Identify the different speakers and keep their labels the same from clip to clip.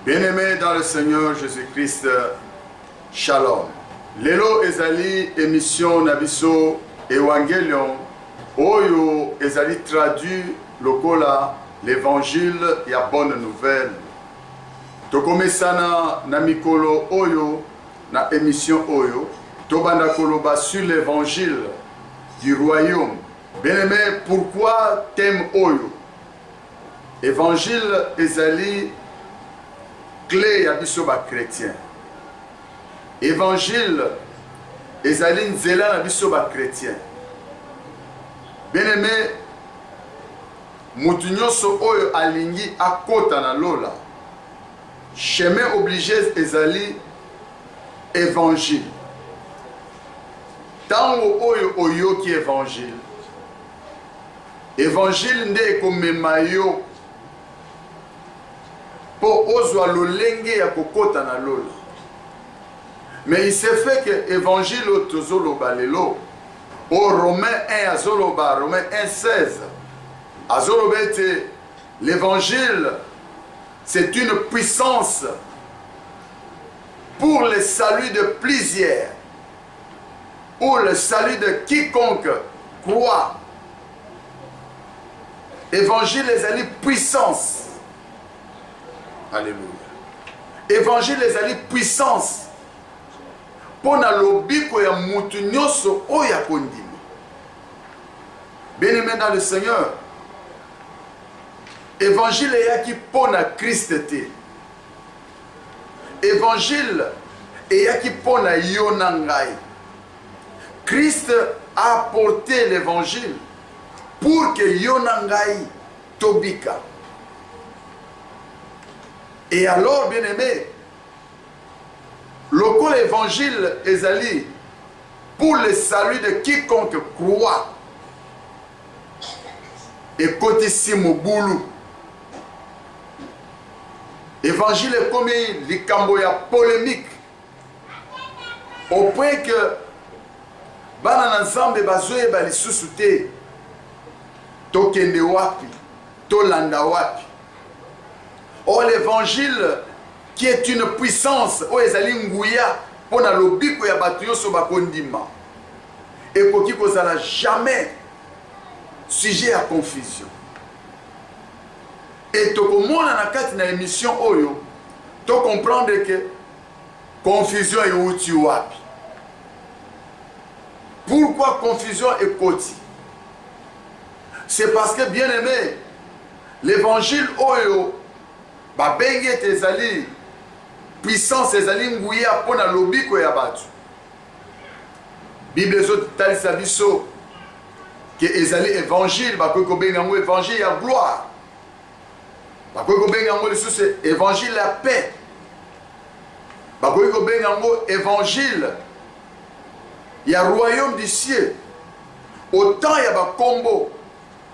Speaker 1: Bien-aimés dans le Seigneur Jésus-Christ, Shalom. Lelo ezali émission Nabiso Evangelion, Oyo ezali traduit lokola l'évangile ya bonne nouvelle. Tokomesana na mikolo Oyo, na émission Oyo, Tobanda koloba sur l'évangile du royaume. Bien-aimés, pourquoi thème Oyo? Évangile ezali clé ya biso ba chrétien. Évangile ezali nzela na biso ba chrétien. Bien-aimé, mutu nyonso oyo alingi akota na lola, chemin obligé ezali évangile. Tango oyo oyoki évangile, évangile nde ekomema yo po ozwa lolenge ya kokota na lola. Mais il s'est fait que l'évangile tozoloba lelo, au Romains 1 azoloba, Romains 1:16, azoloba ete l'évangile c'est une puissance pour le salut de plusieurs, ou le salut de quiconque croit. Évangile ezali puissance. Alléluia. Évangile ezali puissance. Pona lobiko ya mutu nyoso oya kondima. Bien-aimé dans le Seigneur, évangile eyaki pona Christ te. Évangile eyaki pona yo na ngai. Christ a apporté l'évangile pour que yo na ngai tobika. Et alors, bien-aimé, le l'évangile ezali pour le salut de quiconque croit. Et côté simobulu. Évangile est comme likambo ya polémique. Au point que bana nzambe bazoye bali susute tokende wapi, tolanda wapi. Or l'évangile qui est une puissance o ezali nguya pona lobiko ya bato nyonso bakondima ekoki kozala jamais sujet à confusion. Et tokomona na kati na émission oyo to comprendre que confusion euti wapi. Pourquoi confusion ekoti? C'est parce que, bien aimé, l'évangile oyo babenge ezali puissance ezali nguya pona lobiko ya batu. Bible zo talisa biso que ezali évangile bakoki kobenga yango évangile ya gloire. Bakoki kobenga yango lisusu évangile ya paix. Bakoki kobenga yango évangile ya royaume du ciel. Autant ya bakombo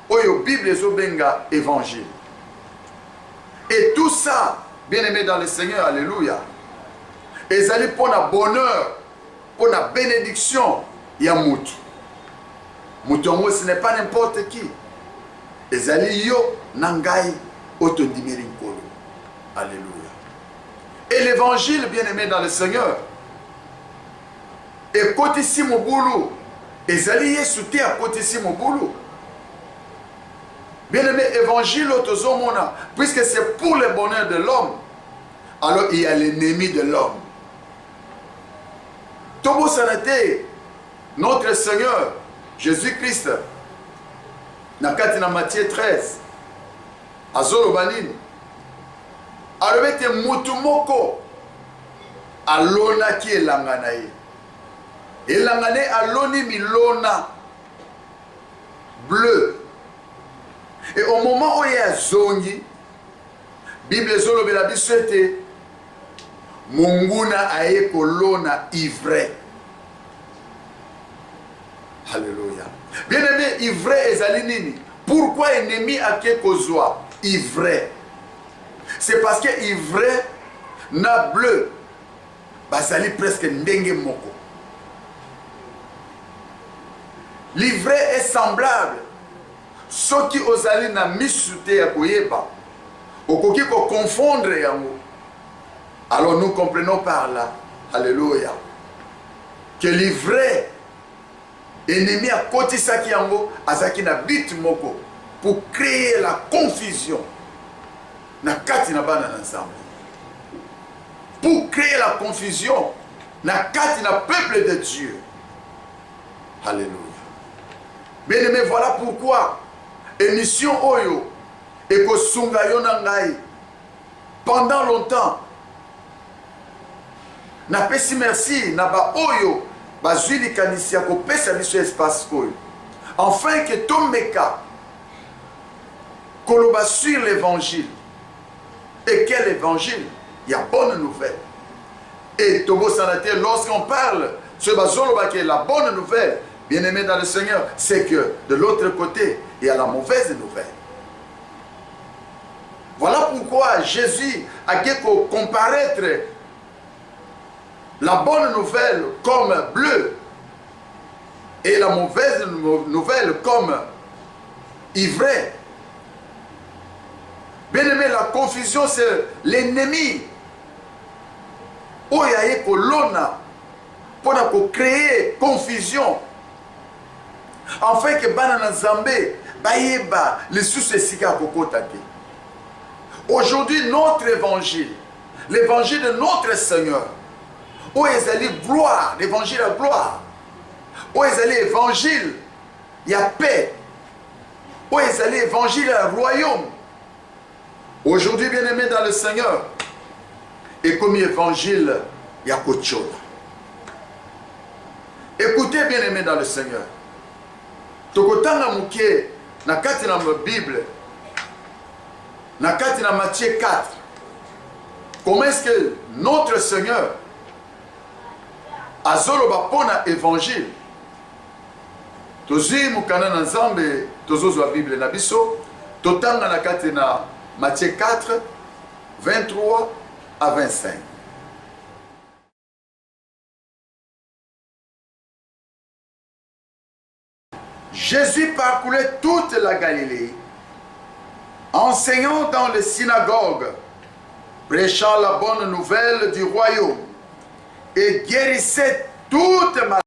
Speaker 1: oyo Bible zo benga évangile. Et tout ça, bien-aimé dans le Seigneur, alléluia, ezali pour la bonheur, pour la bénédiction, ya mutu. Mutu yango, ce n'est pas n'importe qui. Ezali yo nangai otondimeri nkolo. Alléluia. Et l'évangile, bien-aimé dans le Seigneur, et côté si mobulu, ezali yesu te à côté si mobulu. Bien-aimé, évangile autozomona, puisque c'est pour le bonheur de l'homme, alors il y a l'ennemi de l'homme. Tobo sanate, notre Seigneur, Jésus-Christ, nakati na Matthieu 13, azolo banini, alobete mutu moko, alona ki elangana ye. Elangane aloni milona, bleu. Et au moment où il y a zongi, Bible zolo bela bisete, munguna aye kolona ivre. Alléluia. Bien aimé, ivre ezali nini? Pourquoi ennemi ake kozwa ivre? C'est parce que ivre na bleu bazali presque ndenge moko. L'ivraie est semblable. Ce qui ozali na misute ya koyeba, okoki ko confondre yango Alors nous comprenons par là, alléluia, que l'ivraie ennemi à côté saki yango azaki na bit moko pour créer la confusion na kati na bana na Nzambe, pour créer la confusion na kati na peuple de Dieu. Alléluia. Bien-aimé, voilà pourquoi émission oyo et ko sunga yo na ngai pendant longtemps. Na pesi merci na ba oyo bazwi likanisi ya kopesa biso espace oyo, afin que tomeka koloba sur l'évangile. Et quel évangile? Il y a bonne nouvelle. Et Tobo Sanate, lorsqu'on parle sur Bazoloba qui est la bonne nouvelle, bien aimé dans le Seigneur, c'est que de l'autre côté, il y a la mauvaise nouvelle. Voilà pourquoi Jésus a comparaître la bonne nouvelle comme bleu et la mauvaise nouvelle comme ivraie. Bien aimé, la confusion c'est l'ennemi. Oyaye kolona pour créer confusion. Afin que Banana Zambé bayeba les sous-esika kokotake. Aujourd'hui, notre évangile, l'évangile de notre Seigneur, où est allé gloire, l'évangile à gloire, où est allé évangile, il y a paix, où est allé évangile à royaume. Aujourd'hui, bien-aimé dans le Seigneur, et comme évangile, il y a Kochola. Écoutez, bien-aimé dans le Seigneur, Tokotanga Mouké, na kati na Bible, na kati na Matthieu 4, comment est-ce que notre Seigneur azoloba pona évangile? Tozui mukana na Nzambe, tozozwa Bible na biso, totanga na kati na Matthieu 4, 23 à 25. Jésus parcourait toute la Galilée, enseignant dans les synagogues, prêchant la bonne nouvelle du royaume et guérissait toute maladie.